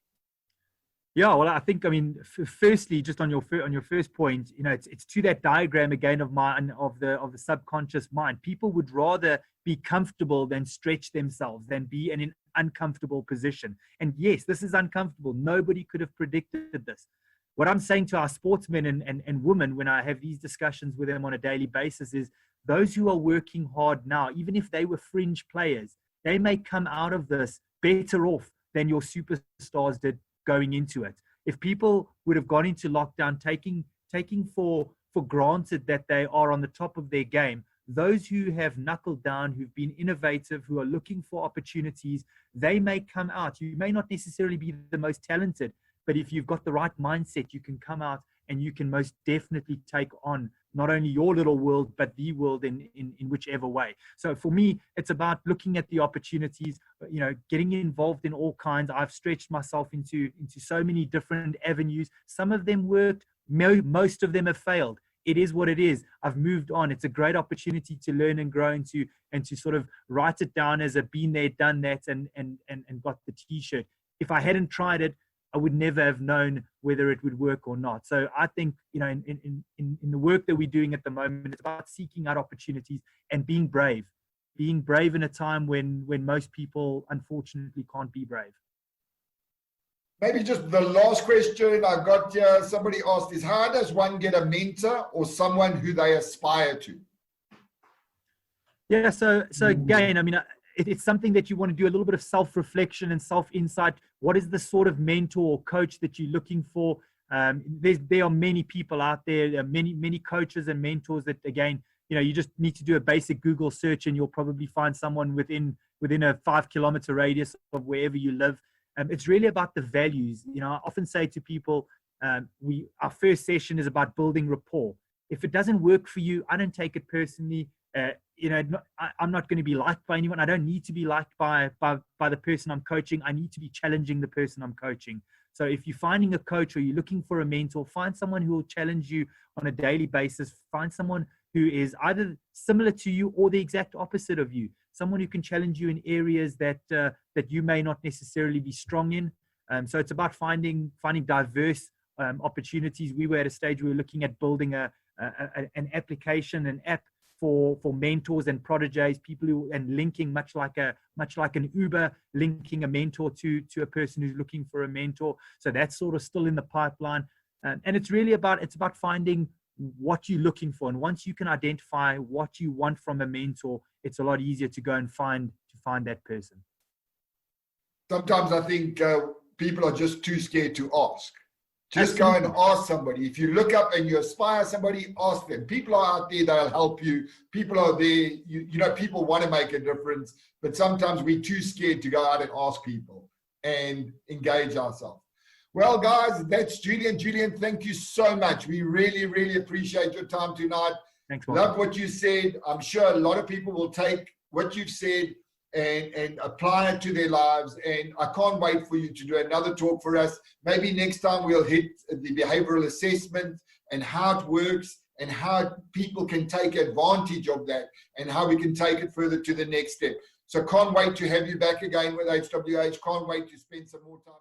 Yeah, well, I think, I mean, firstly, just on your first point, you know, it's to that diagram again of the subconscious mind. People would rather be comfortable than stretch themselves, than be in an uncomfortable position. And yes, this is uncomfortable. Nobody could have predicted this. What I'm saying to our sportsmen and women when I have these discussions with them on a daily basis is, those who are working hard now, even if they were fringe players, they may come out of this better off than your superstars did going into it. If people would have gone into lockdown taking for granted that they are on the top of their game, those who have knuckled down, who've been innovative, who are looking for opportunities, they may come out. You may not necessarily be the most talented, but if you've got the right mindset, you can come out and you can most definitely take on not only your little world, but the world in whichever way. So for me, it's about looking at the opportunities, you know, getting involved in all kinds. I've stretched myself into so many different avenues. Some of them worked, most of them have failed. It is what it is. I've moved on. It's a great opportunity to learn and grow, and to sort of write it down as a been there, done that, and got the t-shirt. If I hadn't tried it, I would never have known whether it would work or not. So I think, you know, in the work that we're doing at the moment, it's about seeking out opportunities and being brave in a time when most people unfortunately can't be brave. Maybe just the last question I got here, somebody asked, is how does one get a mentor or someone who they aspire to? Yeah, so again, I mean, it's something that you want to do a little bit of self-reflection and self-insight. What is the sort of mentor or coach that you're looking for? There are many people out there. There are many coaches and mentors that, again, you know, you just need to do a basic Google search and you'll probably find someone within a 5-kilometer radius of wherever you live. It's really about the values. You know, I often say to people, our first session is about building rapport. If it doesn't work for you, I don't take it personally. You know, I'm not going to be liked by anyone. I don't need to be liked by the person I'm coaching. I need to be challenging the person I'm coaching. So if you're finding a coach or you're looking for a mentor, find someone who will challenge you on a daily basis. Find someone who is either similar to you or the exact opposite of you. Someone who can challenge you in areas that you may not necessarily be strong in. So it's about finding diverse opportunities. We were at a stage we were looking at building an application, an app for mentors and proteges, people who, and linking much like an Uber, linking a mentor to a person who's looking for a mentor. So that's sort of still in the pipeline. And it's really about finding what you're looking for. And once you can identify what you want from a mentor, it's a lot easier to go and find that person. Sometimes I think people are just too scared to ask. Just Absolutely. go and ask somebody. If you look up and you aspire somebody, ask them. People are out there, they'll help you. People are there, you know, people want to make a difference, but sometimes we're too scared to go out and ask people and engage ourselves. Well, guys, that's Julian. Julian, thank you so much. We really, really appreciate your time tonight. Thanks, Martin. Love what you said. I'm sure a lot of people will take what you've said and apply it to their lives. And I can't wait for you to do another talk for us. Maybe next time we'll hit the behavioral assessment and how it works and how people can take advantage of that and how we can take it further to the next step. So can't wait to have you back again with HWH. Can't wait to spend some more time.